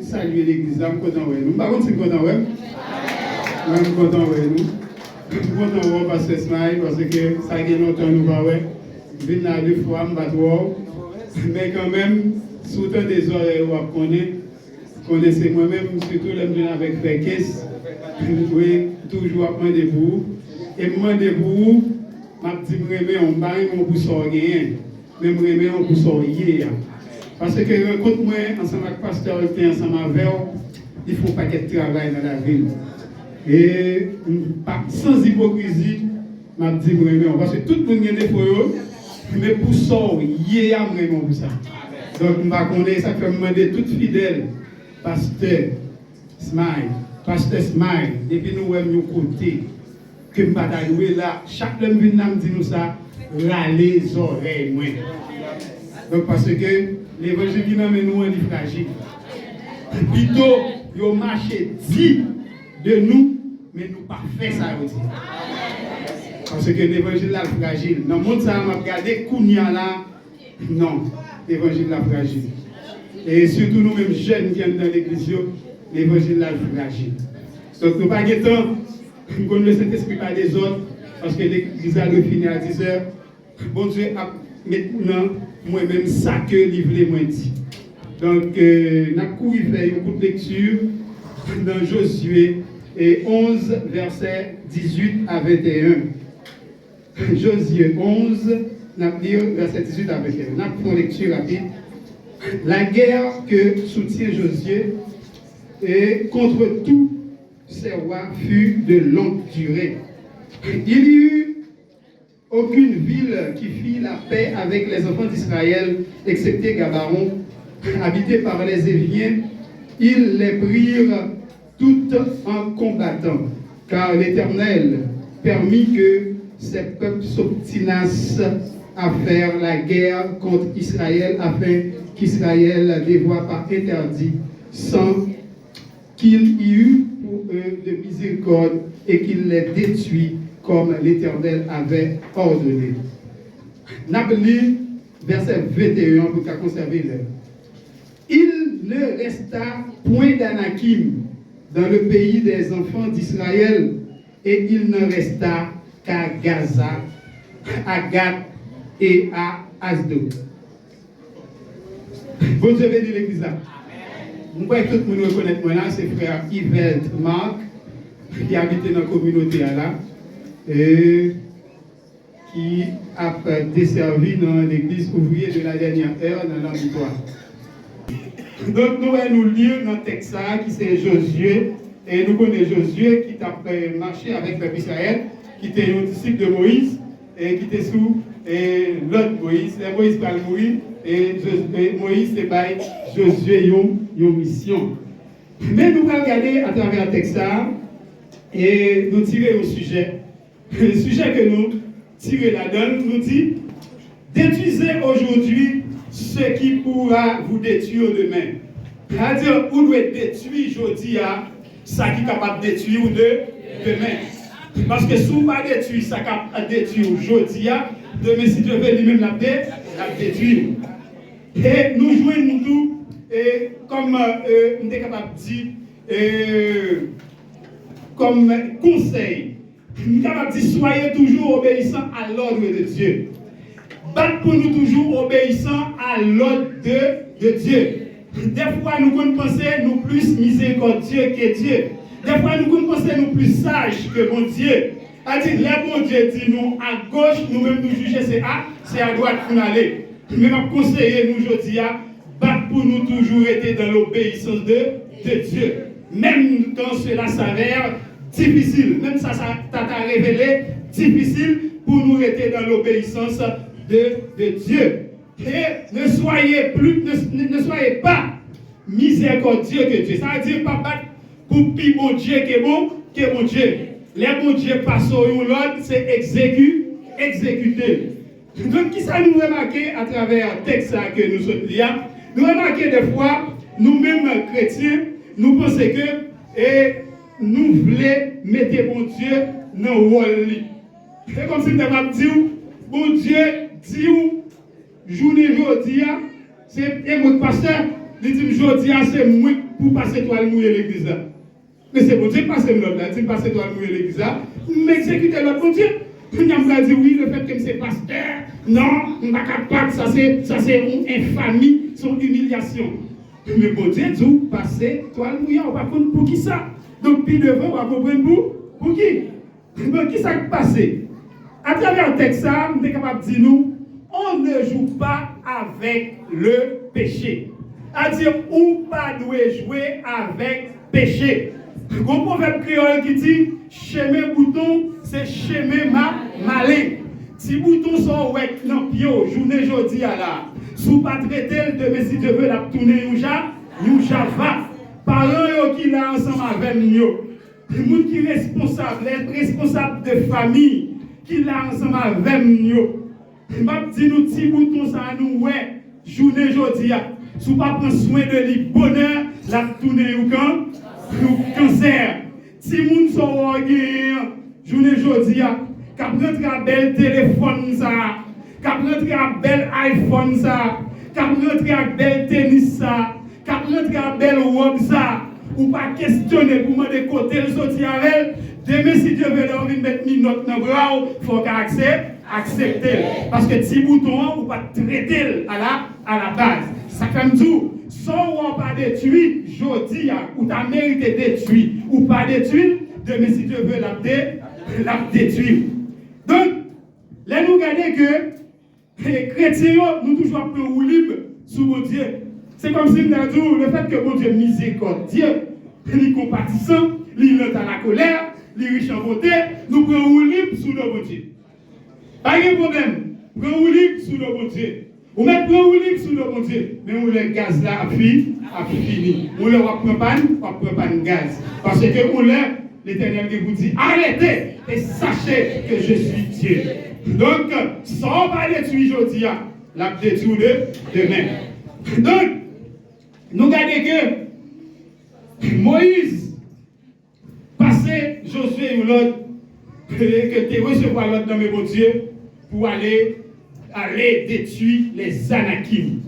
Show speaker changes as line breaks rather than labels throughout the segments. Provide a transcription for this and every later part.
saluer l'église là, je suis content de nous. Par contre, je suis content de nous. Je suis content de nous. Je suis content de nous parce que ça a été longtemps nous pas ouais. Je viens là 2 fois, je ne vais pas mais quand même, sous temps des oreilles, vous connaissez moi-même, surtout les gens avec Fekes, oui, toujours à prendre des bouts. Et moi, des bouts, je dis que je ne vais pas sortir, mais je ne vais pas sortir. Parce que rencontre-moi ensemble avec le pasteur, ensemble avec il faut pas qu'il y ait de travail dans la ville. Et sans hypocrisie, je dis que je ne vais pas. Parce que tout le monde a des défauts, mais pour sortir, je ne vais pas pour ça. Donc, je connais ça fait demander tout fidèle, pasteur Smile, depuis nous sommes de côté, que je vais là, chaque homme vient nous dire ça, râler les oreilles. Donc, parce que l'évangile qui nous amène nous est fragile. Plutôt, il marche dit de nous, mais nous pas fait ça aussi. Parce que l'évangile est fragile. Dans le monde, ça m'a regardé, Kounia là, non, l'évangile est fragile. Et surtout nous-mêmes jeunes qui sommes dans l'église, l'évangile est fragile. Donc nous pas de temps, nous connaissons le Saint-Esprit par des autres, parce que l'église a fini à 10h. Bon Dieu a maintenant moi-même ça que livrer moi dit. Donc nous avons couru faire une courte lecture dans Josué 11, versets 18 à 21. Josué 11, nous allons lire verset 18 à 21. Nous avons une lecture rapide. La guerre que soutient Josué et contre tous ces rois fut de longue durée. Il n'y eut aucune ville qui fit la paix avec les enfants d'Israël, excepté Gabaron, habité par les Éviens. Ils les prirent toutes en combattant, car l'Éternel permit que ces peuples s'obstinassent à faire la guerre contre Israël, afin qu'Israël ne voie pas interdit, sans qu'il y eût pour eux de miséricorde et qu'il les détruit comme l'Éternel avait ordonné. N'abli, verset 21, pour qu'à conserver l'heure. Il ne resta point d'Anakim dans le pays des enfants d'Israël, et il ne resta qu'à Gaza, à Gath et à Asdod. Bon Dieu bénit l'église là. Nous croyons que tout le monde reconnaît moi là, c'est frère Yvette Marc, qui habite dans la communauté là, et qui a desservi dans l'église ouvrière de la dernière heure dans l'auditoire. Donc nous allons nous lire dans le texte qui c'est Josué, et nous connaissons Josué qui a marché avec le peuple Israël, qui était un disciple de Moïse, et qui était sous l'autre Moïse. Et Moïse va mourir, et Moïse c'est par Josué une mission. Mais nous allons regarder à travers le texte et nous tirer au sujet. Le sujet que nous tirons là-dedans nous dit: détruisez aujourd'hui ce qui pourra vous détruire demain. C'est-à-dire, vous devez détruire aujourd'hui ce qui est capable de détruire demain. Parce que si vous ne détruisez pas ce qui est capable de détruire aujourd'hui, demain, si Dieu veut lui-même la détruire. Et nous jouons tout, et comme nous sommes capables de dire, comme conseil, nous sommes capables de dire: soyez toujours obéissants à l'ordre de Dieu. Battez pour nous toujours obéissants à l'ordre de Dieu. Des fois, nous pensons nous plus miséricordieux que Dieu. Des fois, nous pensons nous plus sages que mon Dieu. C'est-à-dire, les bon Dieu dit nous à gauche, nous-mêmes nous juger c'est à droite pour nous aller. Mais je conseille nous aujourd'hui à battre pour nous toujours être dans l'obéissance de Dieu. Même quand cela s'avère difficile, même ça t'a révélé difficile pour nous être dans l'obéissance de Dieu. Et ne soyez pas miséricordieux que Dieu. Ça veut dire pas battre pour plus bon Dieu que bon Dieu. Les bon Dieu passent au l'ordre, c'est exécuter. Donc, qui ça nous remarquer à travers le texte que nous sommes liés? Nous remarquons des fois, nous-mêmes chrétiens, nous pensons que nous voulons mettre bon Dieu dans le rôle. C'est comme si nous avons dit: bon Dieu, dit journée aujourd'hui, c'est moi pasteur, il dit aujourd'hui, c'est moi pour passer toi le mouiller l'église là. Mais c'est bon Dieu passer l'autre là, tu passer toi le mouiller l'église là, m'exécuter l'autre bon Dieu. Il a dit oui, le fait que c'est pasteur, non, on n'est pas capable, ça c'est une infamie, c'est une humiliation. Mais bon Dieu dit, passer toi le mouiller, on va comprendre pour qui ça. Donc, puis devant, on va comprendre pour qui. Donc, qui ça qui passe? À travers le texte, on est capable de dire nous, on ne joue pas avec le péché. C'est-à-dire, on ne pas jouer avec péché. Le proverbe créole qui dit, chemin bouton, c'est chemin malin. Si bouton sont ouais, non, pio, journée jeudi à la, sous pas traiter de si Dieu veut la tourner, nous va. Parents qui là ensemble avec nous. Les gens qui sont responsables, les responsables de famille, qui là ensemble avec nous. Je vais dire nous petits boutons ça nous ouais, journée jeudi. Si vous ne prenez pas soin de lui, bonheur, la tournée ou cancer. Si vous sont journée jeudi, qui rentre à bel téléphone ça, qui rentre à bel iPhone ça, qui rentre à bel tennis ça, qui rentre à bel robe ça, ou pas questionner pour me de côté le sortir avec elle. Demain, si Dieu veut leur mettre une note dans le bras, il faut qu'elle accepter. Parce que si bouton, ou pas traiter à la base. Ça fait tout. Sans ou pas détruit, je dis, ou tu as mérité détruire, ou pas détruire, demain, si Dieu veut la détruire. Donc, là, nous regardons que les chrétiens, nous toujours prenons libre sous mon Dieu. C'est comme si nous avons le fait que mon Dieu est miséricordieux, il est compatissant, il est à la colère, il est riche en bonté, nous prenons libre sous nos bon Dieu. Pas de problème, prenons libre sous nos bon Dieu. On met prenons libre sous nos bon Dieu, mais on le gaz là a fini. On le prend pas de gaz. Parce que on l'Éternel vous dit arrêtez et sachez que je suis Dieu. Donc, sans pas détruire aujourd'hui, la détruire demain. Donc, nous regardons que Moïse passait Josué ou l'autre, que tu recevoir l'autre dans mes bon Dieu pour aller détruire les Anakim.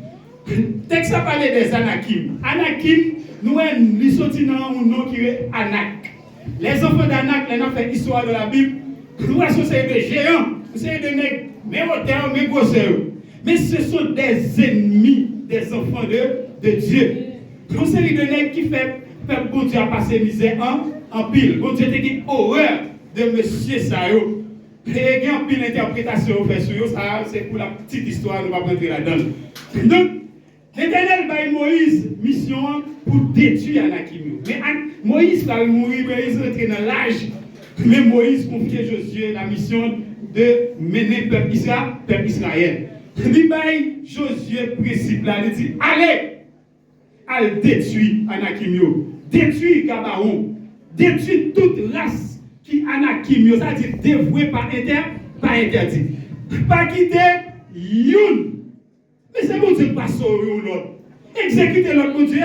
Le texte a parlé des Anakim. Anakim, nous avons sorti dans un nom qui est Anak. Les enfants d'Anak, les ont fait l'histoire de la Bible. Nous avons des géants, c'est des nègres, mais hauteur, mais grosseur. Mais ce sont des ennemis des enfants de Dieu. Une série de nègres qui fait bon Dieu à passer misère en pile. Bon Dieu te dit horreur de monsieur Sayo. Et il y a une pile d'interprétation fait sur ça, c'est pour la petite histoire, nous ne va pas rentrer là-dedans. Donc, l'Éternel va Moïse mission pour détruire Anakim. Mais Moïse va mourir, Moïse rentre dans l'âge. Mais Moïse confie à Josué la mission de mener le peuple Israël. Il va Josué principe là, il dit allez détruire Anakim, détruire Gabaon, détruire toute race qui Anakim, c'est-à-dire dévouée par interdit. Pas quitter Youn. Mais c'est bon Dieu pas sauver l'autre. Exécuter l'autre bon Dieu.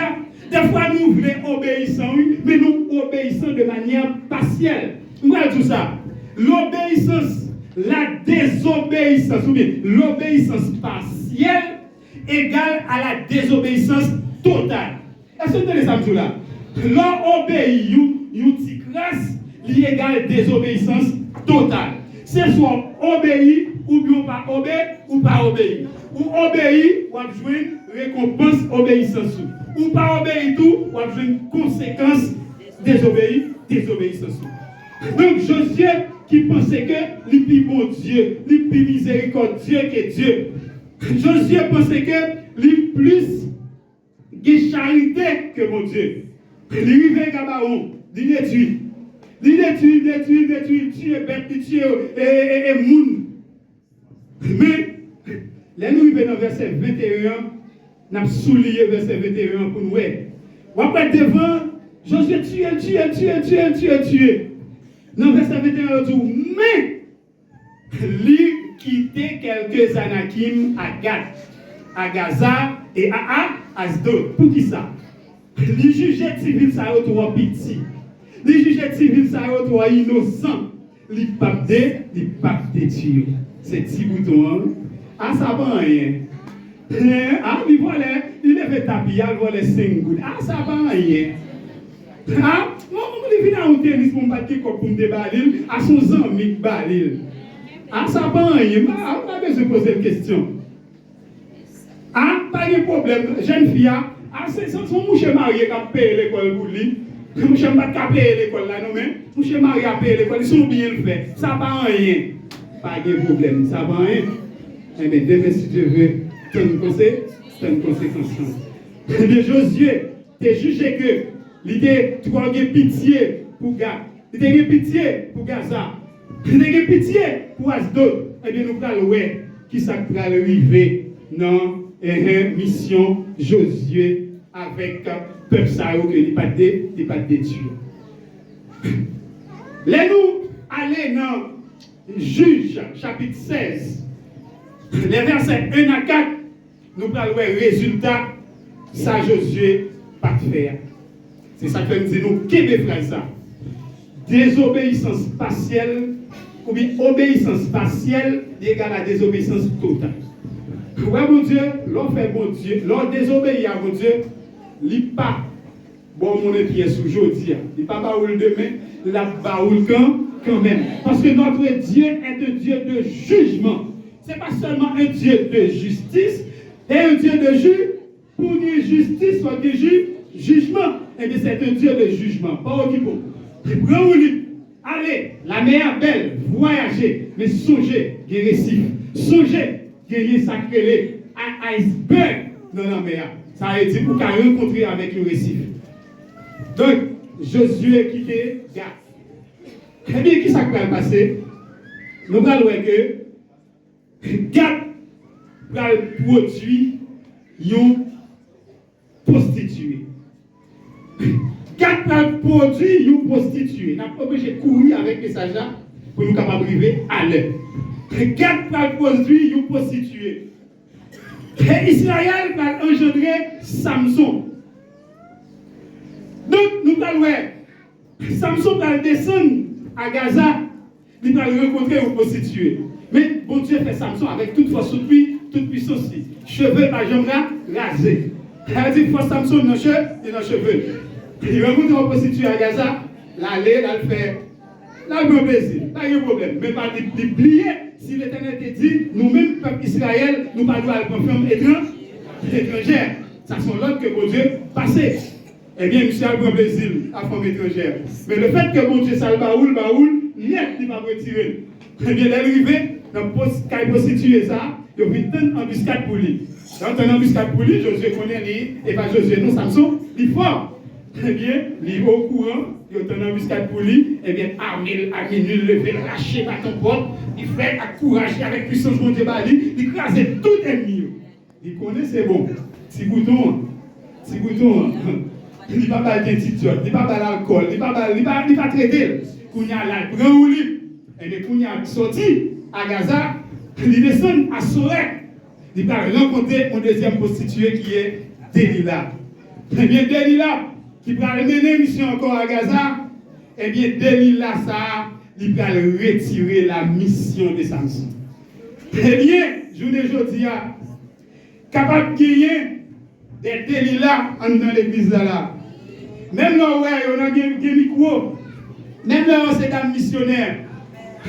Des fois nous voulons obéissant, oui, mais nous obéissons de manière partielle. Moi tout ça. L'obéissance, la désobéissance, ou bien l'obéissance partielle égale à la désobéissance totale. Est-ce que vous avez ça là? L'obéir, une petite grâce, l'égale désobéissance totale. C'est soit obéir ou bien pas obéir ou pas obéir. Ou obéir, ou avoir une récompense obéissance. Ou pas obéir tout, ou avoir une conséquence désobéissance. Donc Josué qui pensait que le plus bon Dieu, le plus miséricordieux que Dieu. Josué pensait que le plus de charité que mon Dieu. Il arrivait à Gabaon, il détruit. Il détruit, tuer bête, tuer et moun. Mais, là nous arrivons dans verset 21, nous avons souligné verset 21 pour nous. Ou après devant, Josué tué. Dans verset 21, on dit, mais, il quittait quelques Anakim à Gath, à Gaza et à Asdod. Pour qui ça? Les juges civils, ça a trop petit. Les juges civils, ça a trop innocent. Les papes de Dieu. C'est petit bouton. Ah, ça va rien. Ah, mais voilà, il est lever tapis, il vole 5 gouttes. Ah, ça va rien. Ah, on vient à un tennis pour me battre pour me déballer, à son ami balil. Ah, ça va rien. On a besoin de poser une question. Ah, pas de problème. Jeune fille, ah, c'est son mouche marié qui a payé l'école pour lui. Mouche n'a pas payé l'école là, non, mais mouche marié a payé l'école, ils sont bien fait. Ça va rien. Pas de problème, ça va rien. Eh bien, demain, si Dieu veut, tu as une conséquence. Eh bien, Josué, tu as jugé que l'idée, tu as eu pitié pour Gaza. Tu as eu pitié pour Gaza. Tu as eu pitié pour Asdod. Eh bien, nous allons voir qui ça va arriver dans la mission Josué avec le peuple Sao que il pas de Dieu. Là, nous allons dans Juge, chapitre 16. Les versets 1 à 4, nous allons voir le résultat, ça Josué pas faire. C'est ça que nous disons, qu'est-ce que ça? Désobéissance partielle, ou bien obéissance partielle égale à désobéissance totale. Oui, mon Dieu, l'on fait bon Dieu, l'on désobéit à mon Dieu, il n'est pas bon mon pièce aujourd'hui, il n'est pas baoul demain, il a baoul quand même. Parce que notre Dieu est un Dieu de jugement. Ce n'est pas seulement un Dieu de justice, et un Dieu de pour dire justice, soit dire jugement. Eh bien, c'est un Dieu de jugement. Pas au niveau. Allez, la mer belle, voyagez, mais songez, des récifs. Songez, gagner sacré, un iceberg dans la mer. Ça a été pour qu'à rencontrer avec le récif. Donc, Josué quitté Gath. Eh bien, qui ça va passer? Nous allons voir que Gath va produire une prostituée. Gath va produire une prostituée. Nous pas obligé de courir avec les agents pour nous capables d'arriver à l'heure. Gath va produire une prostituée. Et Israël va engendrer Samson. Donc, nous allons voir, Samson va descendre à Gaza, il va rencontrer une prostituée. Mais bon Dieu fait Samson avec toute force, toute puissance. Cheveux, par exemple, rasés. Elle dit, force Samson dans les cheveux. Il rencontre une prostituée à Gaza, l'aller, là, le faire. Là, le bon plaisir, pas de problème. Mais pas d'oublier, si l'Éternel te dit, nous-mêmes, peuple Israël, nous ne pouvons pas prendre femme étrangère. Ça sont l'autre que bon Dieu passait. Eh bien, monsieur a un plaisir à femme étrangère. Mais le fait que bon Dieu ça le baoul, rien ne va retirer. Eh bien, l'arrivée, dans le prostituée ça, il y a une embuscade pour lui. Dans une embuscade pour lui, Josué connaît lui, et pas Josué, non, Samson, il est fort. Eh bien, il est au courant, il y a une embuscade pour lui, eh bien, armé, à minuit, levé, lâché par ton porte, il fait encourager avec puissance de Dieu, il crase tout ennemi. Il connaît, c'est bon. Si bouton, il n'est pas mal d'institution, il n'est pas mal d'alcool, il n'est pas traité. Quand il y a la prend ou lui, et bien, quand il y a sorti à Gaza, il descend à Sorek, il va rencontrer un deuxième prostituée qui est Delilah. Eh bien, Delilah, qui va mener mission encore à Gaza, eh bien, Delilah, ça, il va retirer la mission de Samson. Eh bien, je ne dis pas, capable de gagner des Delilah dans l'église là. Même là, on a des micros, même là, c'est des missionnaires,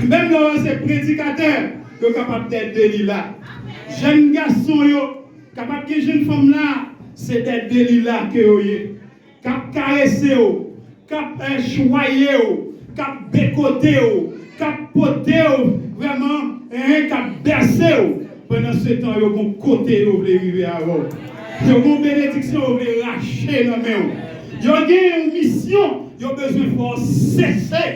même là, c'est prédicateurs, qui sont capables d'être Delilah. Jeunes garçons, capables de jeunes femmes là, c'est des Delilah que vous avez. Cap caresser, cap choyer, cap bécoter, cap poter, vraiment, cap bercer. Pendant ce temps, vous avez un côté, vous voulez arriver à vous. Vous avez une bénédiction, vous voulez racher dans main. Vous avez une mission, vous avez besoin de cesser.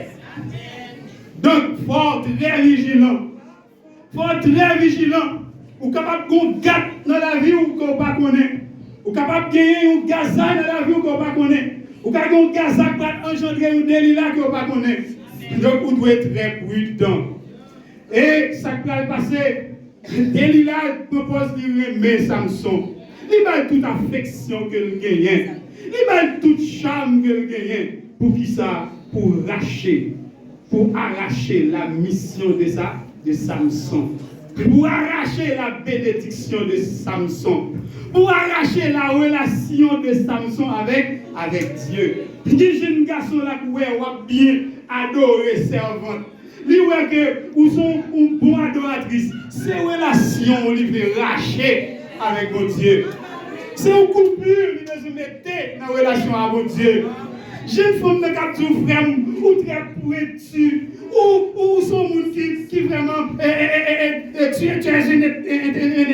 Donc, il faut être très vigilant. Il faut être très vigilant. Vous êtes capable de gâter dans la vie ou qu'on ne pas connaître. Vous êtes capable de gagner un Gaza dans la vie ou qu'on ne pas connaître. Vous êtes capable de gagner un Gaza qui va engendrer un Delilah qu'on ne pas connaître. Donc, vous devez être très prudent. Et ça qui va passer, Delilah propose de remettre Samson. Il va toute affection qu'il gagne. Il va toute charme qu'il gagne. Pour qui ça? Pour arracher la mission de Samson. pour arracher la bénédiction de Samson, pour arracher la relation de Samson avec Dieu. Les jeunes garçons là qui ont bien adoré servante. Lui que ou sont une bonne adoratrice. C'est relation au livre de racher avec mon Dieu. C'est une coupure qui nous met dans la relation avec mon Dieu. Jeune femme de capture frère ou très pointu ou son monde qui vraiment tu es un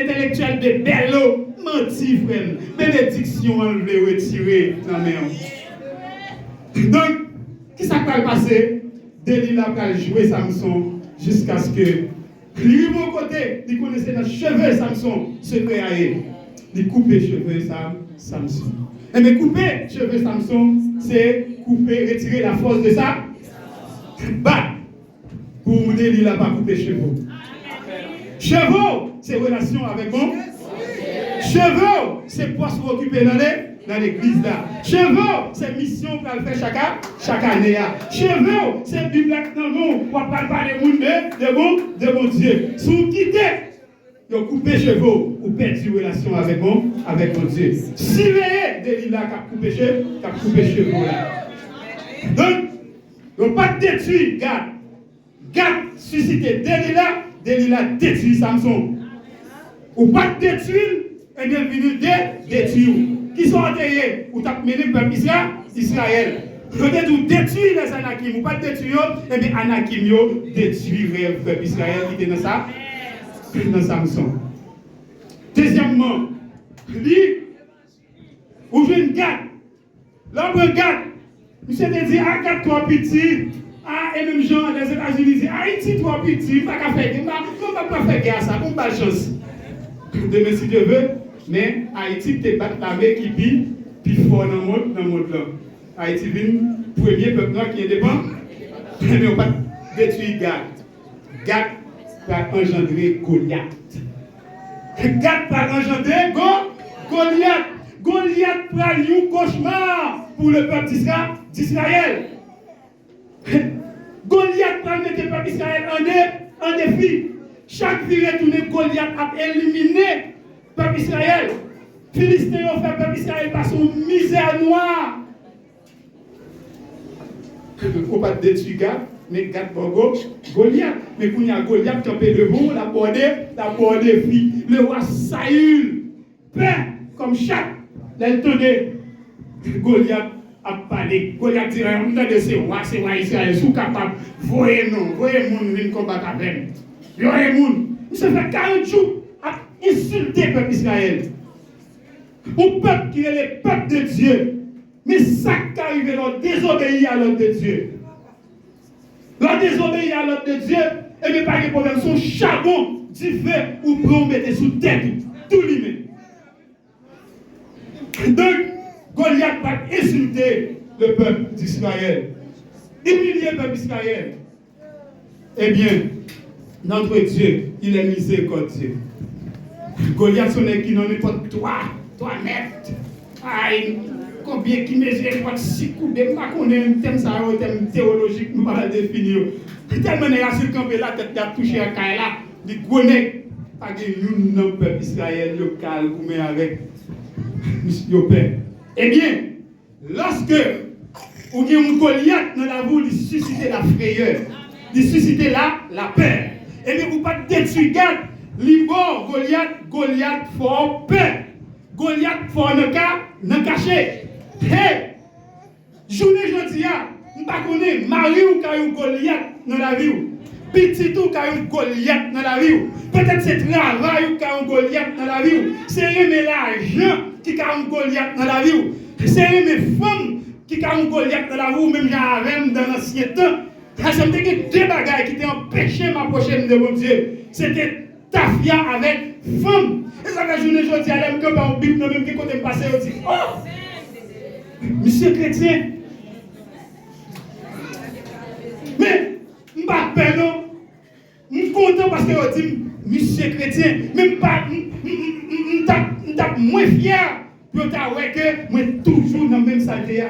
intellectuel de bello menti frère bénédiction enlevée retirée dans mer. Donc qui ça va passer? Delilah va jouer Samson jusqu'à ce que lui mon côté il connaissait dans cheveux Samson se créer il coupe les cheveux Samson. Et mais couper cheveux Samson, c'est couper, retirer la force de ça. Bah, pour Delilah pas couper cheveux. Cheveux, c'est relation avec mon. Cheveux, c'est poste pour occuper dans l'église là. Cheveux, c'est mission pour faire chaque année. Cheveux, c'est Bible dans le monde pour parler de mon Dieu. Si vous quittez, vous coupez cheveux ou perdez relation avec mon Dieu. Si vous Delilah qui a coupé cheveux là. Donc, vous ne pas détruire Gad. Gad suscité Delilah détruit Samson. Ou pas détruire, et bien venir détruire. Qui sont enterrés ou t'as mené le peuple Israël. Peut-être vous détruire les Anakim ou pas détruire, et bien Anakim détruire le peuple Israël qui était dans ça. Dans Samson. Deuxièmement, lui, ou jeune Gad, l'homme Gad, monsieur te dit, ah, Gad, toi petit, ah, et même gens des États-Unis disent, Haïti, toi petit, pas qu'à faire, on va pas faire guerre ça, on pas de chance. Demain, si Dieu veut, mais Haïti, te bat l'armée qui vit, puis fort dans le monde là. Haïti vient, premier peuple noir qui est dépend, mais on va détruire Gad. Gad va engendrer Goliath. Gad va engendrer Goliath. Goliath prend un cauchemar pour le peuple d'Israël. Goliath prend le peuple d'Israël en défi. Chaque vie retournée, Goliath a éliminé le peuple d'Israël. Philistins ont fait le peuple d'Israël par son misère noire. Il ne faut pas détruire Gad. Mais Gad Goliath, mais quand il y a Goliath qui est debout, la bordée fille, le roi Saül, peint comme chaque, elle tenait, Goliath a parlé. Goliath dit, on t'a dit, c'est roi Israël, sous capable, voyez moun venir combattre avec nous. Voyez moun, il se fait 40 jours à insulter le peuple d'Israël. Un peuple qui est le peuple de Dieu, mais ça qui arrive, là, désobéir à l'ordre de Dieu. L'on désobéit à l'ordre de Dieu, et bien pas de problème, son charbon du feu ou pour mettre sous tête, tout lui-même. Donc, Goliath va insulter le peuple d'Israël, humilier le peuple d'Israël. Eh bien, notre Dieu, il est miséricordieux. Goliath, son qui n'en est pas 3 mètres. Aïe. Combien qui mesure 6 coups de main, on a un thème théologique, nous allons définir. Tellement de racisme campé la tête a touché à Kaila, il connaît pas que nous, peuple Israël, le calme, avec le père. Eh bien, lorsque vous avez un Goliath dans la boue, il suscite la frayeur, il suscite la peur. Eh bien, vous ne pouvez pas détruire Gad, l'ibor Goliath fort peur. Goliath fort ne cacher. Hey, journée jeudi, je ne connais pas Marie ou Kayou Goliath dans la vie. Petit ou Kayou Goliath dans la vie. Peut-être c'est travail ou Kayou Goliath dans la vie. C'est l'argent qui Kayou Goliath dans la vie. C'est les femmes qui Kayou Goliath dans la vie, même j'avais dans l'ancien temps. Ça me dit que 2 bagages qui t'ont empêché m'approcher de mon Dieu. C'était tafia avec femme. Et ça fait journée jeudi, elle me en Bible, même qui côté passé, on dit, oh! Monsieur chrétien, mais je ne pas peur non, je suis content parce que vous dites monsieur chrétien, même pas, je suis moins fier pour t'avouer que je suis toujours dans la même saleté.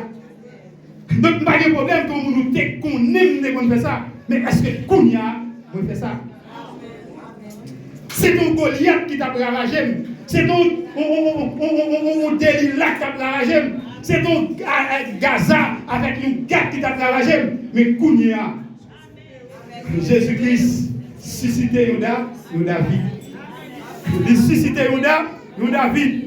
Donc, pas de problème quand nous qu'on aime de faire ça, mais est-ce que Kounia, on fait ça? C'est ton Goliath qui t'a ravagé. C'est ton Delilah qui t'a ravagé. C'est ton Gaza avec une gâte qui t'a ravagé. Mais Kounia, Jésus-Christ suscité nous David. Il suscité nous David.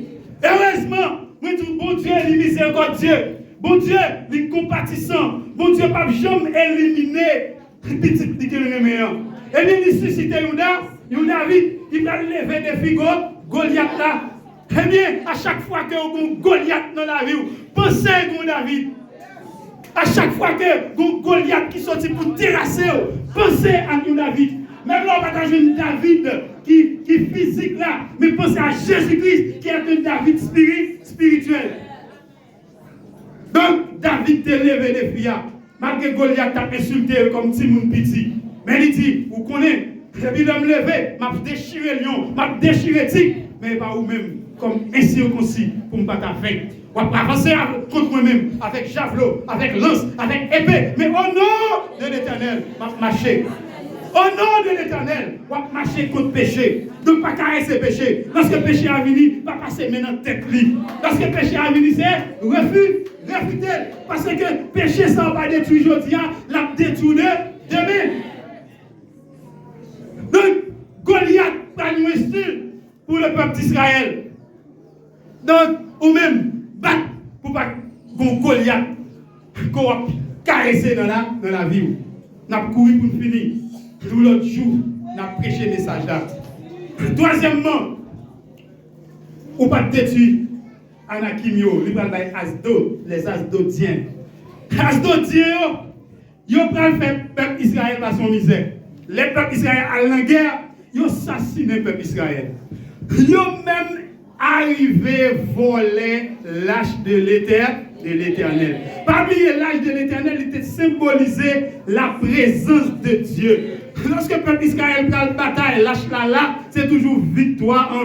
Heureusement, bon Dieu est miséricordieux. Bon Dieu est compatissant. Bon Dieu pas jamais éliminé petit qui le meilleur. Et bien il suscité nous David, il va lever des figures Goliath là. Eh bien, à chaque fois que vous Goliath dans la vie, pensez à David. À chaque fois que vous Goliath qui sortit pour terrasser, pensez à David. Même là, on va pas jouer David qui est physique là, mais pensez à Jésus-Christ qui est un David spirituel. Donc, David t'a levé des filles. Malgré Goliath t'a insulté comme Timon Petit. Mais il dit, vous connaissez, depuis l'homme levé, m'a déchiré lion, m'a déchiré tigre, mais pas vous-même, comme incirconcis, pour ne pas faire. On va avancer contre moi-même, avec javelot, avec lance, avec épée, mais au nom de l'Éternel, m'a marché. Au nom de l'Éternel, on va marcher contre le péché. Donc, pas caresser le péché. Lorsque le péché a venu, pas passer maintenant tête li. Lorsque le péché a venu, c'est refuter. Parce que le péché, ça va détruire aujourd'hui, l'a détruit demain. Donc, Goliath pas un style pour le peuple d'Israël. Donc, ou même, battre pour pas Goliath qu'on va caresser dans la vie. On a couru pour finir. Tout l'autre jour, on a prêché le message là. Troisièmement, on ne pas détruire Anakimio, les Asdodiens. Asdodiens, ils ont faire le peuple Israël par son misère. Les peuples Israël à la guerre, ils ont assassiné le peuple Israël. Ils ont même arrivé à voler l'âge de l'Éternel. Parmi l'âge de l'Éternel, il était symbolisé la présence de Dieu. Lorsque le peuple Israël prend la bataille, l'âge là, c'est toujours victoire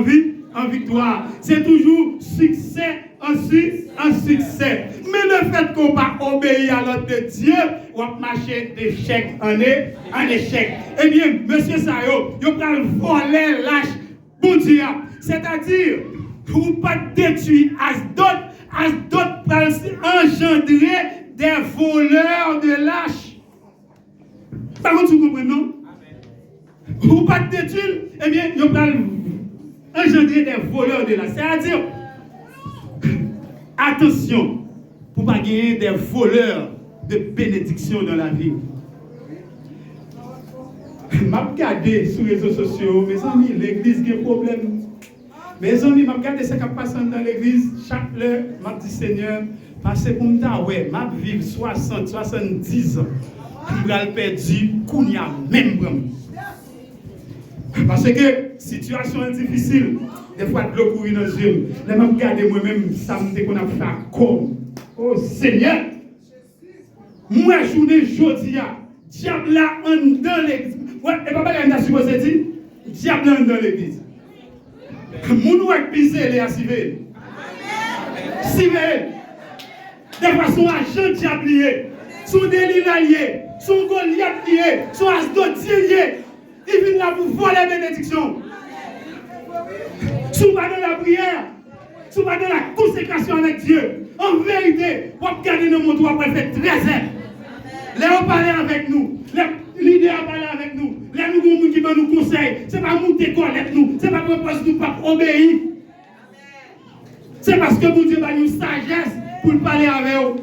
en victoire. C'est toujours succès en succès. Mais le fait qu'on va obéir à l'ordre de Dieu, on va marcher d'échec en échec. Eh bien, monsieur Sayo, il va voler l'âge pour Dieu. C'est-à-dire, pour ne pas détruire Asdod va engendrer des voleurs de lâches. Par contre, vous comprenez, non? Pour ne pas détruire, eh bien, il va engendrer des voleurs de lâches. C'est-à-dire, attention, pour ne pas gagner des voleurs de bénédiction dans la vie. Je regarde sur les réseaux sociaux, mes amis, l'église a un problème. Mes amis, je regarde ce qui passe dans l'église. Chaque heure, je dis Seigneur, parce que pour me ouais, je vivre 60, 70 ans, je vais perdre, Kounia même. Parce que situation est difficile. Des fois, de l'eau courir dans les yeux. Je regarde moi-même, ça me dit qu'on a fait comme. Oh Seigneur, moi, journée jeudi, diable là dans l'église. Ouais, et papa, il a supposé dire, diable là dans l'église. Mon ouek pisé les a civé. Civé. De façon agent diable lié. Son Delilah lié. Son Goliath lié. Son Asdodien lié. Il vient là pour voler la bénédiction. Sous pas dans la prière. Sous pas dans la consécration avec Dieu. En vérité, on va garder nos mots, on va faire 13 ans. Les on parler avec nous. L'idée à parler avec nous. Les nous qui vont nous conseiller. Ce n'est pas nous qui connaissons nous. Ce n'est pas parce que nous ne pas obéir. C'est parce que mon Dieu va nous sagesse pour parler avec eux.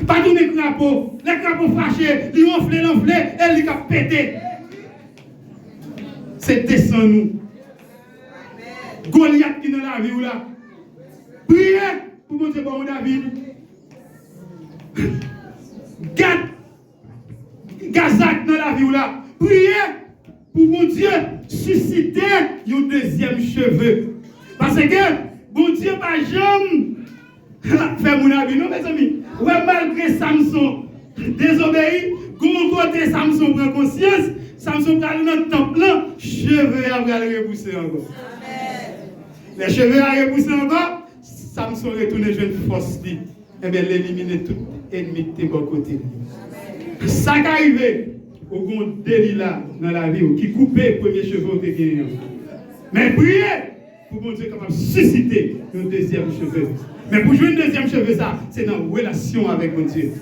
Pas tous les crapauds fâchés, ils enflent, et ils ont pété. C'est descend nous. Goliath qui est dans la vie là. Priez pour mon Dieu, pour David. Gazak dans la vie là. Priez pour mon Dieu susciter un deuxième cheveu. Parce que mon Dieu va jamais faire mon avis, non mes amis. Ouais, malgré Samson désobéi, quand côté Samson prend conscience, Samson va dans le temple là, cheveux à repousser encore. Les cheveux à repousser encore, Samson retourne jeune force. Eh bien, l'éliminer tout ennemi de bon côté. Ça qui arrive, au grand délit là dans la vie, qui coupe le premier cheveu au gagné. Mais priez pour que Dieu capable de susciter un deuxième cheveu. Mais pour jouer un deuxième cheveu, ça, c'est dans la relation avec mon Dieu.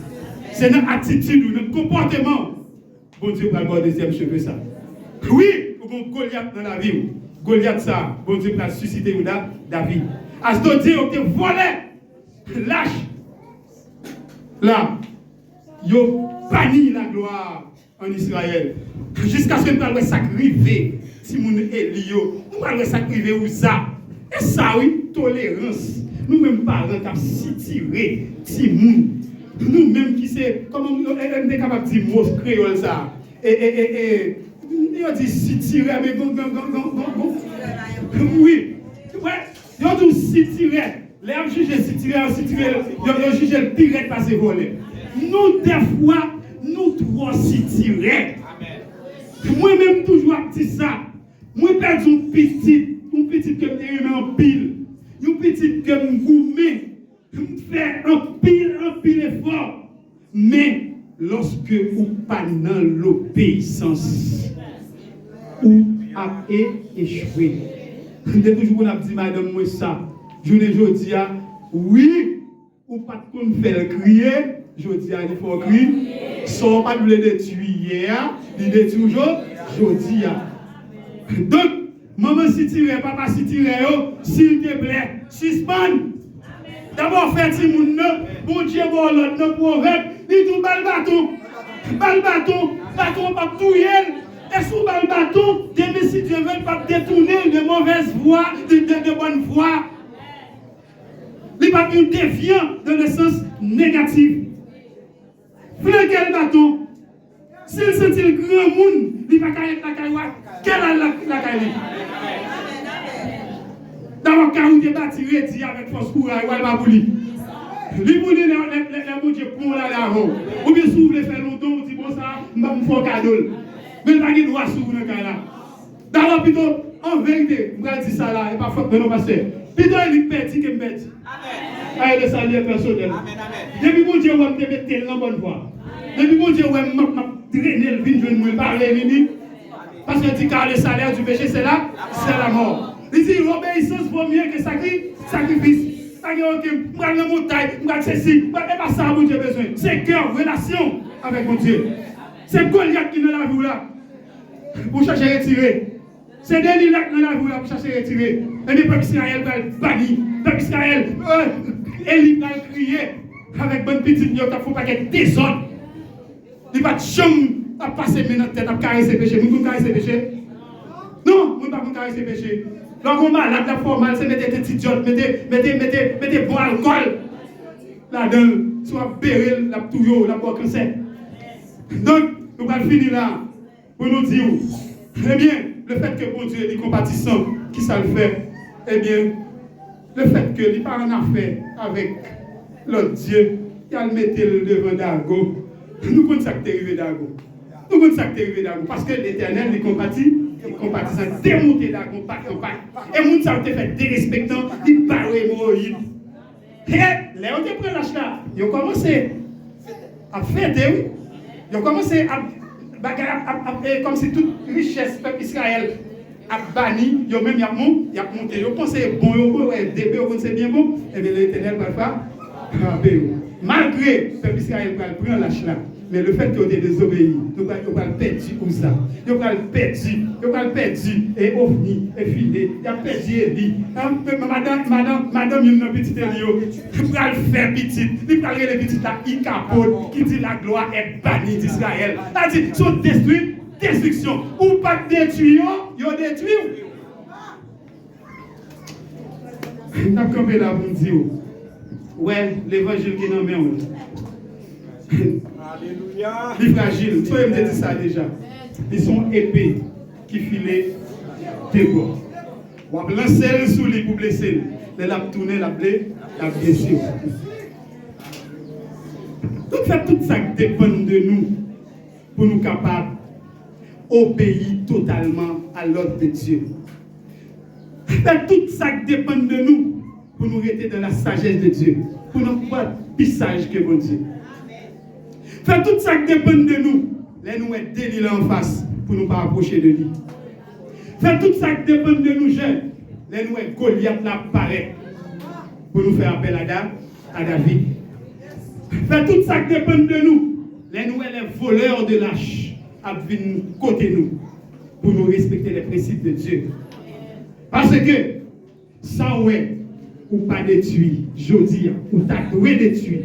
C'est dans l'attitude ou dans le comportement. Bon Dieu va avoir un deuxième cheveu, ça. Oui, pour qu'on Goliath dans la vie. Goliath, ça, bon Dieu va susciter David. À ce Dieu, on te volé, lâche. Là, yo banni la gloire en Israël. Jusqu'à ce que nous sacrifier si mon Elio, nous allons sacrifier où ça. Et ça, oui, tolérance. Nous-mêmes, parents, qui si tiré, si moun. Nous-mêmes qui c'est, comment on est capable de dire mot créole ça. On dit si tiré, mais oui. On dit si tiré. Les hommes jugent si tiré, ils jugent le pirate parce que volé. Nous, des fois, nous trop si tirés. Moi-même, toujours dit ça. Moi, perdu une petite que je mets en pile. Une petite que je gourmet. Je fais un pile effort. Mais, lorsque vous pas dans l'obéissance, vous avez échoué. Je toujours dit, madame, moi, ça. Je ne dis pas, oui, ou pas de faire crier. Je dis il faut crier. Sans pas de le détruire hier, il détruit toujours. Je dis. Donc, maman si tire, papa si tire, s'il te plaît, suspend. D'abord, faites si mon nom, bon Dieu, bon l'autre, proverbe, il tout bal bâton, pas tout yel. Et sous bal bâton, Dieu, si Dieu veut pas détourner de mauvaises voies, de bonnes voies. Il va être défiant dans le sens négatif. Flanquer le bâton. S'il sentit le grand monde, il va pas être la caille. Quelle est la caille? D'abord, quand vous débattez, dit avec force courage, il va boulir. Les boulis, les boulis, pour la lave. Ou bien, si vous voulez faire longtemps, vous dites, bon, ça, je vais me faire cadeau. Mais il va pas droit sur le cas là. D'abord, plutôt, en vérité, je vais dire ça là, et pas faute de nos pasteurs. Plutôt, il est petit que petit. Amen. Le salut personnel. Depuis mon Dieu, on va te mettre dans la bonne voie. Depuis mon Dieu, on va te traîner le vin, je vais me parler. Parce que dit car le salaire du péché, c'est là, c'est la mort. Il dit l'obéissance vaut mieux que sacrifice. Je vais la montagne, je vais ceci. Et pas ça, mon Dieu, besoin. C'est cœur, relation avec mon Dieu. C'est Goliath qui est dans la vie là. Pour chercher à retirer. C'est Denis là dans la vie là pour chercher à retirer. Et le peuple Israël va banni. Le peuple Israël, Élie va crier avec bonne petite, il ne faut pas qu'il y ait désordre. Il va jamais passer maintenant tête à caresser péché. Nous ne caresser péché. Non, nous ne pouvons pas caresser péché. Donc on va là, la formale, c'est mettre des petites jottes, mettez bon alcool. Là-dedans, soit bérer la touille, la boire cancer. Donc, nous allons finir là pour nous dire, eh bien, le fait que mon Dieu est compatissant, qui ça le fait, eh bien, le fait que les parents ont fait avec l'autre Dieu, il a le mis devant Dago. Nous connaissons ça qui est arrivé Dago. Nous connaissons ça qui est arrivé Dago. Parce que l'Éternel est compatissant, démonté Dago, pas campagne. Et nous ça a été fait dérespectant, il parle hémorroïde. Et les autres ont pris l'âge là, ils ont commencé à fêter, oui. Ils ont commencé à comme si toute richesse peuple Israël a banni, ils ont même monté. Ils ont pensé bon, ils ont pensé bien bon, et bien l'Éternel va pas. Malgré le peuple Israël va prendre l'âge là, mais le fait qu'ils ont été désobéis, ils vont perdre pour ça. Ils vont perdre, et OVNI, et fini, ils ont perdu Élie. Madame, il y a un petit Élio, ils vont faire petit, ils vont faire les petits là, ils capotent, qui dit la gloire est bannie d'Israël. C'est-à-dire, ils sont détruits, destruction. Ou pas détruire, ils ont détruit. Nous avons campé là pour nous dire. Ouais, l'évangile qui est dans mes mains. Alléluia. Les fragiles, toi, je me dis ça déjà. Ils sont épais qui filent des bois. On va lancer sous les pour blesser. Mais la tourner, la blessure. Tout ça dépend de nous pour nous capables d'obéir totalement à l'ordre de Dieu. Tout ça dépend de nous. Pour nous rester dans la sagesse de Dieu. Pour nous voir plus sage que mon Dieu. Faire tout ça qui dépend de nous. les nous délit en face pour nous pas approcher de lui. Faites tout ça qui dépend de nous jeunes. Les nous Goliath là paraît pour nous faire appel à David. Faites tout ça qui dépend de nous. Les nous les voleurs de lâche à venir côté nous pour nous respecter les principes de Dieu. Parce que ça ouais ou pas détruire, je dis, ou t'as doué détruire.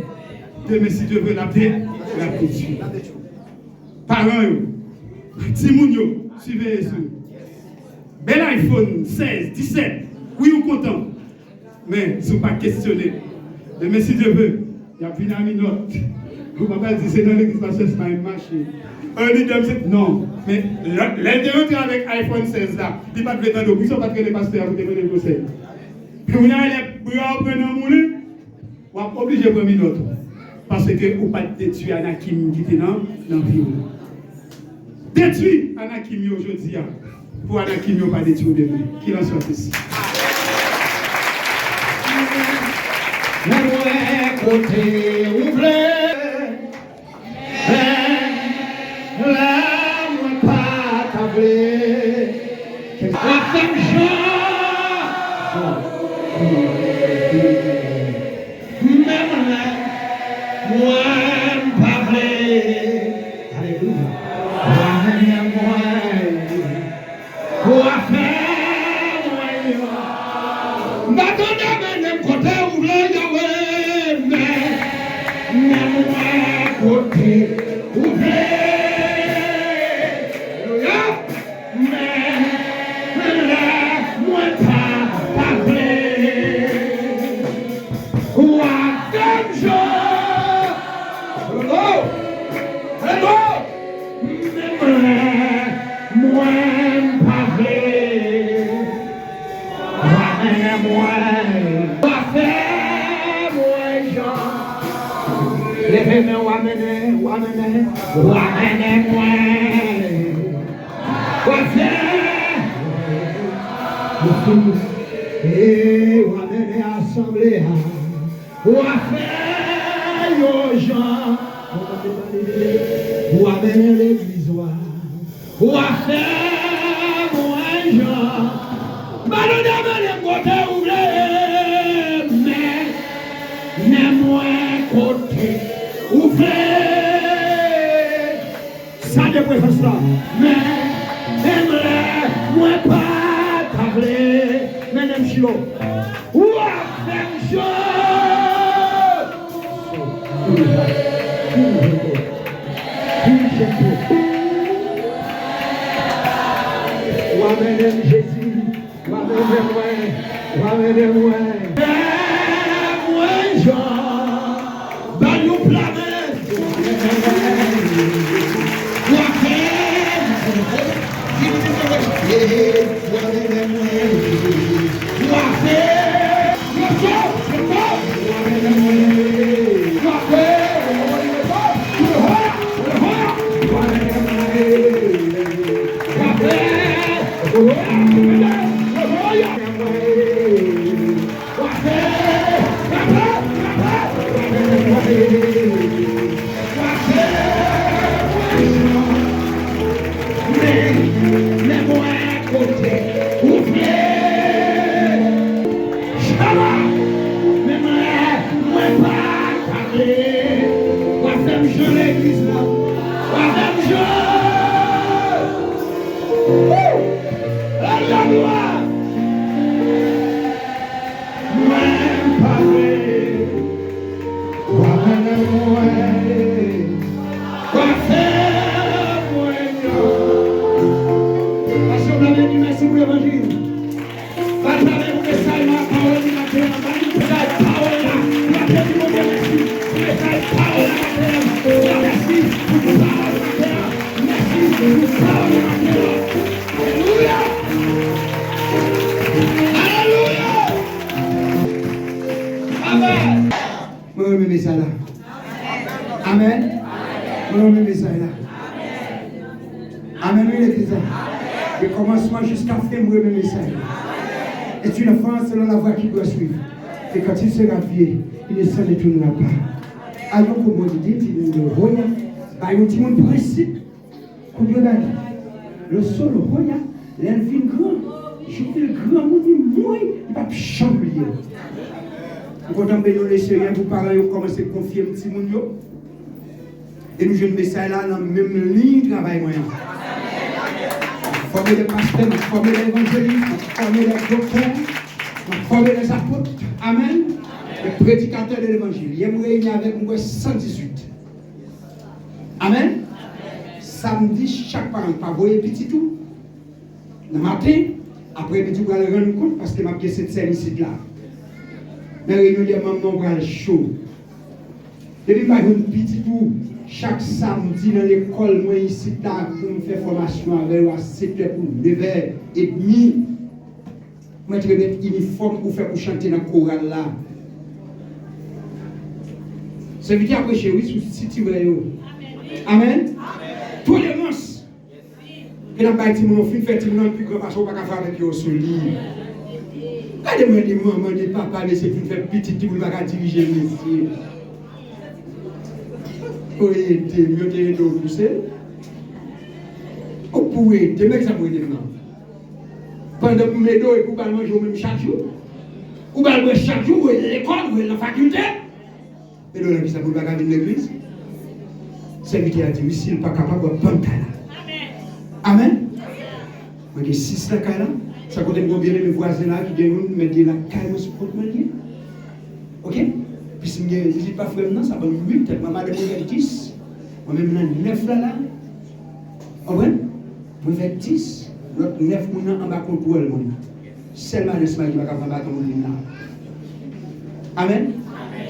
Demain si Dieu veut la détruire. Parents, Timounio, suivez Jésus. Bel iPhone 16, 17, oui ou content. Mais ce n'est pas questionné. Mais si Dieu veut, il y a une aminote. Vous ne pouvez pas dire c'est dans l'église parce que c'est pas une machine. Non, mais l'intérêt avec iPhone 16 là, il n'y a pas de temps d'eau. Ils ne sont pas très les pasteurs à vous demander le conseil. Puis vous avez les prendre un moulin, vous êtes obligé de prendre une autre. Parce que vous ne pouvez pas détruire Anakim qui était dans la vie. Détruire Anakim aujourd'hui. Pour Anakim, il n'y a pas détruire demain. Qu'il en soit ici.
Côté ouvert.
Et quand il sera vieux, il ne s'en détournera pas. Alors, comme on dit, il ne voit pas. Il y a un principe Le sol, regarde, l'elfine grand, je fais le grand monde, il va changer. Vous contemplez nous les Seigneurs, vous parlez, vous commencez à confier un petit monde. Et nous, je ne mets ça là dans la même ligne de travail. Former les pasteurs, former les évangélistes, former les docteurs, former les apôtres. Amen. Les prédicateurs de l'évangile. Il y a une réunion avec moi 118. Amen. Samedi, chaque parent, pas voyer petit tout. Le matin, après petit, vous allez rendre compte parce que ma pièce est cette ici là. Mais régulièrement, on va chaud. Et puis, par exemple, petit tout, chaque samedi dans l'école, moi ici là, pour me faire formation avec à 7h pour 9h30. Moi, je vais mettre uniforme pour faire pour chanter dans le choral là. C'est vite après chez oui, si tu veux. Amen. Tous les monstres. Et là, il y a des fait des plus grands parce qu'on ne peut pas faire avec eux sur le lit. Regardez-moi des mamans, des papas, mais c'est une fête petite qui ne peut pas diriger le métier. Pour aider, mieux aider vous savez. Vous pouvez aider, mais ça peut aider maintenant. Pendant que vous m'aidez, vous pouvez manger au même chaque jour. Vous pouvez manger chaque jour, vous êtes à l'école, vous êtes dans la faculté. Et donc, ça ne peut pas garder l'église. Serviteur a dit, oui, s'il n'est pas capable, il va pas Amen. Amen. Moi, j'ai 6 là, ça compte bien mes voisins là qui viennent me dire la calme sur le compte. Ok? Puis si je ne dis pas frère, non, ça va 8, maman de 10. Moi-même, 9 là. Ok? Vous faites 10, l'autre 9 en bas contre elle. Seulement l'esprit qui va faire battre mon là. Amen.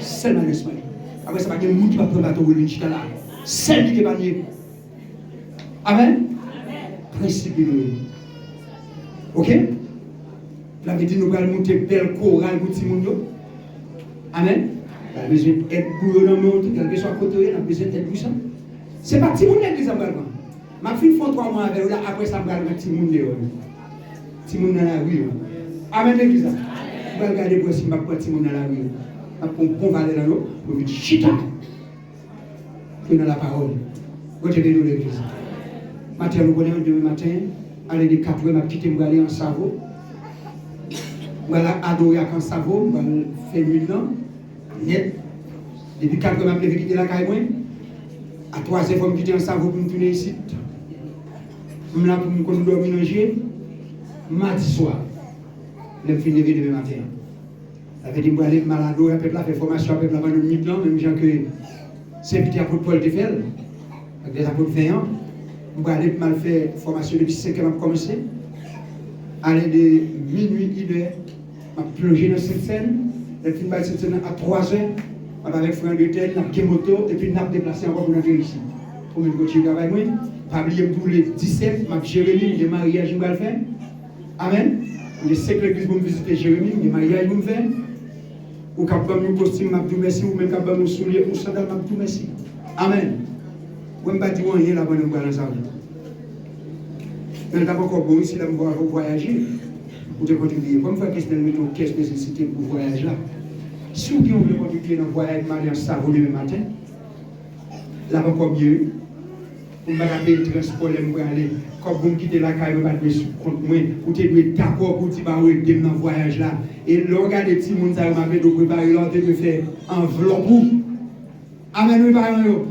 Seulement l'esprit. Après, ça va y avoir un monde qui va prendre battre mon là. Celle qui est bagnée. Amen. Principe de l'eau. Ok? La vie dit nous allons monter belle chorale pour tout le monde. Amen. Nous avons besoin d'aide pour le monde, quel que soit côté, nous avons besoin d'aide pour ça. Ce n'est pas tout le monde qui est en bas. Ma fille fait 3 mois avec eux, après ça, je vais mettre tout le monde dehors. Tout le monde dans la rue. Amen, l'église. Je vais regarder pour si je vais prendre tout le monde dans la rue. Je vais prendre un bon valet dans l'eau, pour me dire chita. Dans la parole. Quand je vais dans l'église. Matin, nous connaissons demain matin, aller de 4 heures, je vais aller en Savo. Je vais adorer en Savo, je vais faire 1000 ans. Net. Depuis 4 heures, je vais quitter la caille. À 3 heures, il faut me quitter en Savo pour me tourner ici. Je suis là pour me dormir dans le mardi soir. Je vais finir demain matin. Je vais aller malade, je vais faire formation, je vais faire 1000 ans, même gens que c'est petit apôtre Paul de Fel, avec des apôtres veillants. Je vais aller mal faire formation depuis 5 ans, je commencer. Aller de minuit, 1 heure, je vais plonger dans cette scène. Je vais finir cette scène à 3 heures. Je vais avec frère de tel, je vais moto, et puis je vais déplacer encore pour venir ici. Pour me continuer à travailler. Pas oublier pour les 17, je vais Jérémie, je vais mariage, je vais le faire. Amen. Les 5 églises pour me visiter Jérémie, je vais mariage, je vais le faire. Ou quand vous avez un costume, je vous merci, ou même quand vous avez un soulier, ou sandal, je vous merci. Amen. Vous ne pouvez pas dire rien là-bas dans le salon. Mais d'abord, encore bon, ici, là, vous voyager, vous devez contribuer. Comme vous faites une caisse de nécessité pour voyager là. Si vous voulez contribuer dans le voyage, vous allez en Savo le matin. Là, encore mieux. Vous ne payer le transport, vous aller. Quand vous quittez la caille, vous allez sur compte moi. Vous êtes d'accord pour dire que vous êtes dans le voyage là. Et le regard des petits gens, ça m'a fait de préparer l'ordre de faire enveloppe. Amen, nous parlons.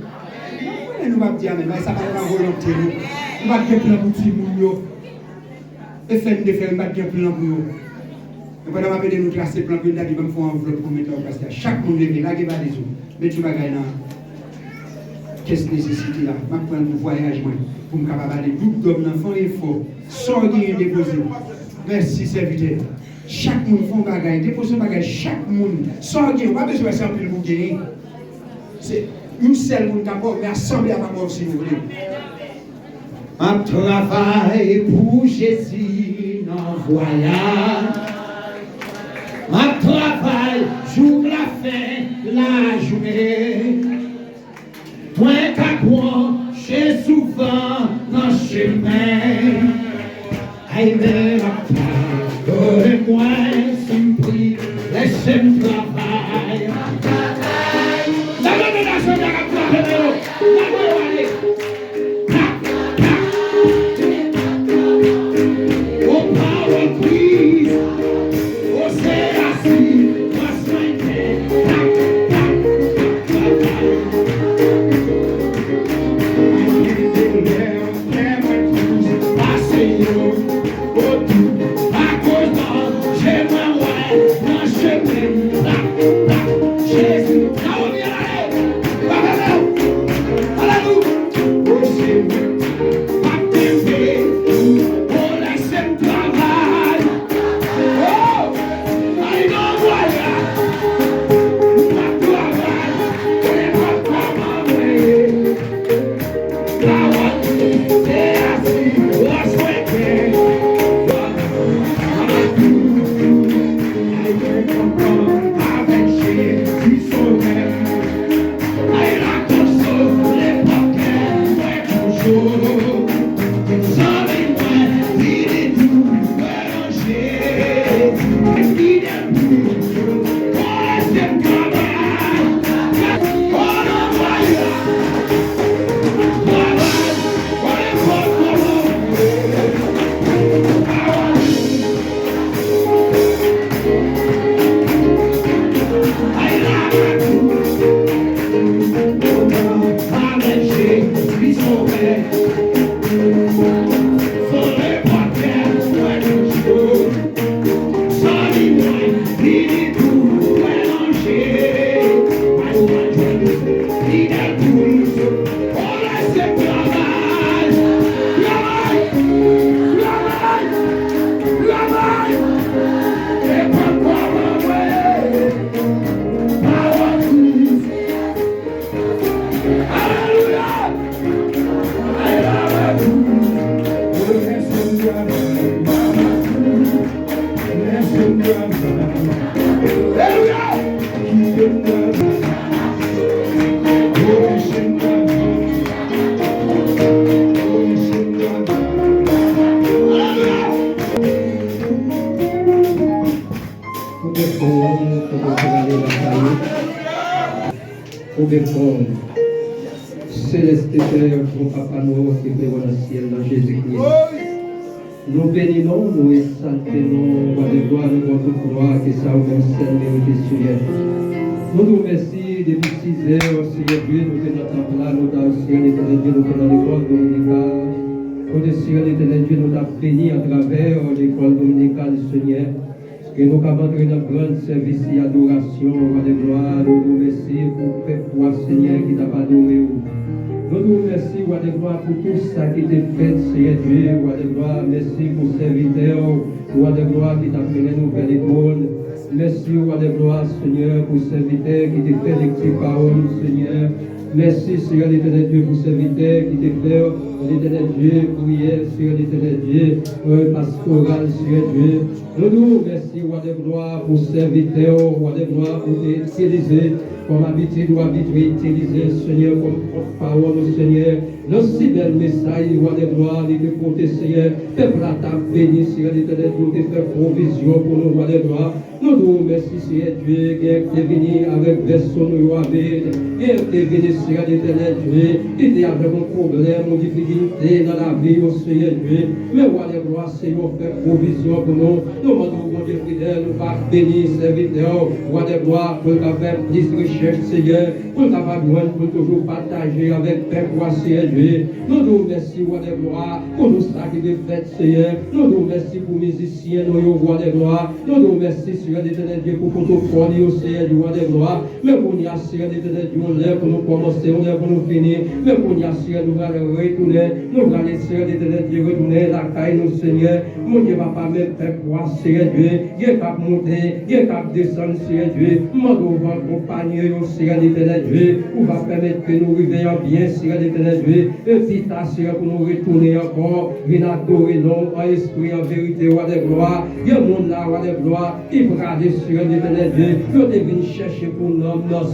Nous ne va pas dire amen, mais ça va pas volonté. Nous va bien plein pour petits gens. Et faire de faire, nous va bien plein pour nous. Et pendant que nous tracer plein pour nous, nous allons faire enveloppe pour mettre en place. Chaque monde est là, qui va les autres. Mais tu vas gagner là. Qu'est-ce que nécessité là? Je vais prendre un voyage pour me capable aller groupe d'hommes d'enfants et fort. Sans rien déposer. Merci, serviteur. Chaque monde fait un bagage, déposer un bagage, chaque monde. Sans rien, pas besoin de faire un peu de gagner. C'est une seule monde qui a mais assemblée à ma mort si vous voulez. Un travail pour Jésus dans le voyage. Un travail, jour la fin, la journée. Point qu'à quoi, j'ai souvent dans le chemin. Aïe, mais la part, donnez-moi son prix, laissez-moi travailler. La domination de la part,
au béfond. Céleste Père, ton Papa nous qui est dans le ciel, dans Jésus-Christ. Nous bénissons, nous exaltons, roi de gloire, nous votre gloire, qui ça au même seul mérité Seigneur. Nous nous remercions depuis 6 heures, Seigneur Dieu, nous sommes dans ta place, nous avons Seigneur l'éternel Dieu, nous sommes dans l'école dominicale. Nous Seigneur l'éternel Dieu, nous avons béni à travers l'école dominicale, Seigneur. Et nous avons entré dans le grand service et adoration, roi de gloire, nous nous remercions pour faire toi, Seigneur, qui t'a adoré. Nous nous remercions, roi de gloire, pour tout ça qui t'est fait, Seigneur Dieu, roi de gloire. Merci pour serviteur, roi de gloire, qui t'a mené nous vers les trônes. Merci, roi de gloire, Seigneur, pour serviteur qui t'a fait les petites paroles, Seigneur. Merci, Seigneur l'éternel Dieu, pour serviteur qui t'a fait, l'éternel Dieu, prière, Seigneur l'éternel Dieu, pastoral, Seigneur Dieu. Nous nous remercions, roi de gloire, pour serviteur, roi de gloire, pour t'utiliser comme habitude ou habitué, utiliser, Seigneur, comme porte-parole, Seigneur. Nos si bel message, roi de gloire, il te porte, Seigneur. Peuple à ta béni, Seigneur l'éternel Dieu, te faire provision pour nous, roi de gloire. Nous nous remercions, Seigneur Dieu, qui est venu avec version nous avec, qui est venu, Seigneur l'éternel Dieu, qui était avec un problème, une difficulté dans la vie, au Seigneur Dieu. Mais roi de gloire, Seigneur, fait provision pour nous. Nous demandons, mon Dieu fidèle, nous va bénir, serviteur, roi de gloire, pour nous faire plus de recherche, Seigneur, pour nous avoir besoin, pour toujours partager avec Père, roi, Seigneur Dieu. Nous nous remercions, roi de gloire, pour nous ça qui est fait, Seigneur. Nous nous remercions pour les musiciens, nous, roi de gloire. Nous nous remercions, Seigneur l'éternel Dieu, pour protocole, au Seigneur du roi de gloire. Mais pour nous, Seigneur l'éternel Dieu, on lève pour nous commencer, on lève pour nous finir. Mais pour nous, Seigneur, nous allons retourner. Nous allons, Seigneur l'éternel Dieu, retourner la caille, nous, Seigneur. Mon Dieu, va pas même faire quoi, Seigneur Dieu. Il est capable de monter, il est capable de descendre, Seigneur Dieu. Mon Dieu, va accompagner, Seigneur l'éternel Dieu. On va permettre que nous arrivions bien, Seigneur l'éternel Dieu. Et puis, ta Seigneur, pour nous retourner encore, venir adorer, non, en esprit, en vérité, roi de gloire. Il y a un monde là, roi de gloire, qui brade, Seigneur l'éternel Dieu. Nous devons chercher pour nous,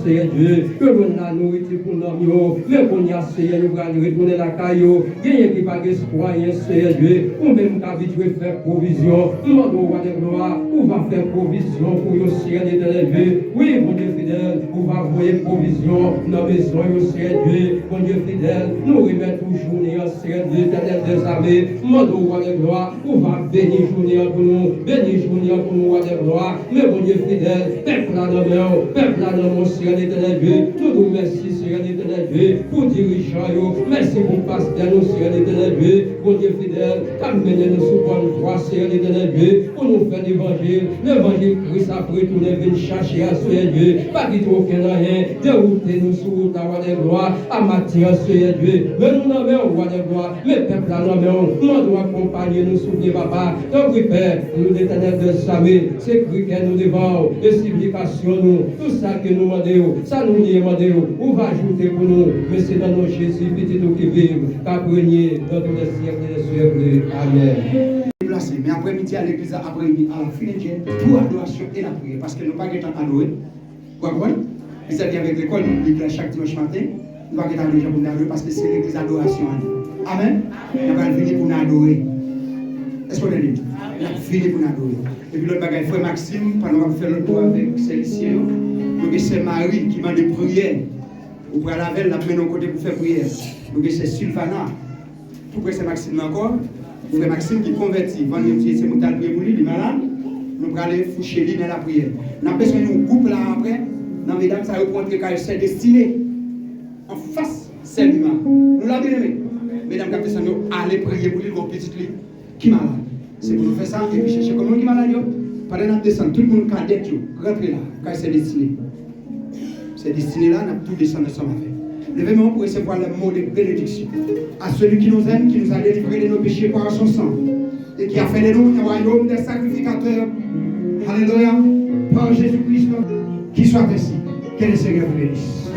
Seigneur Dieu. Nous devons la nourriture pour nous, mais pour nous, Seigneur, nous allons retourner la caillou. Il y a qui pas d'espoir, Seigneur Dieu. Ou même habitué à faire provision. Nous allons, roi de gloire, on va faire provision pour nous, Seigneur l'éternel Dieu. Oui, mon Dieu fidèle, on va envoyer provision dans la maison, Seigneur Dieu. Mon Dieu fidèle, nous remettons journée, Seigneur Dieu, éternel des armées. Mon Dieu, roi de gloire, on va bénir journée pour nous, bénir journée pour nous, roi de gloire. Mais mon Dieu fidèle, peuple à nos peuple à nos Seigneur l'éternel Dieu. Nous nous remercions, Seigneur l'éternel Dieu, pour dirigeants, merci pour pasteur, Seigneur l'éternel Dieu. Mon Dieu fidèle, amenez nous sous bonne foi, Seigneur l'éternel Dieu, pour nous faire l'évangile. L'évangile Christ a retourné, venir chercher à Seigneur Dieu. Pas qu'il trouve rien, dérouter nous sur la roi de gloire, à matière, Seigneur Dieu. Mais nous n'avons roi de gloire, mais peuple à nous, nous doit accompagner nous, souvenir, papa. Donc, oui, Père, nous l'éternel de Samé, c'est que nous devons, de supplication, nous, tout ça que nous demandons, ça nous demandons, on va ajouter pour nous, mais c'est dans nos Jésus, petit tout qui vivent, qu'après dans tous les siècles et les siècles. Amen.
Mais après-midi à l'église, après-midi à la fin de pour l'adoration et la prière, parce que nous n'avons pas le temps d'adouer. Vous comprenez? C'est-à-dire avec l'école, nous chaque dimanche matin, nous n'avons pas le temps d'adouer parce que c'est l'église d'adoration. Amen. Nous allons venir pour nous adorer. Est-ce qu'on est libre? Nous allons venir pour nous adorer. Et puis l'autre bagage, frère Maxime, pendant qu'on fait le tour avec celle-ci, nous c'est Marie qui m'a des prières. Ou pour la veille, nous avons mis côté pour faire prière. Nous c'est Sylvana. Pourquoi c'est Maxime encore? Frère Maxime qui convertit. Vendredi, c'est mon talibé pour lui, il est malade. Nous allons aller foucher lui dans la prière. Nous avons besoin d'un couple là après. Non, mesdames, ça répond que c'est destiné. En face, c'est lui. Nous l'avons bien aimé. Mesdames, nous avons besoin d'aller prier pour lui, mon petit lui, qui est malade. C'est pour nous faire ça et puis chercher comment qui est malade. Pendant que nous descendons, tout le monde cadet, rentrez là, car c'est destiné. C'est destiné là, nous avons tout descendu ensemble avec. Levez-moi pour recevoir le mot de bénédiction à celui qui nous aime, qui nous a délivrés de nos péchés par son sang et qui a fait de nous un royaume des sacrificateurs. Alléluia. Par Jésus-Christ, qui soit ainsi. Que le Seigneur vous bénisse.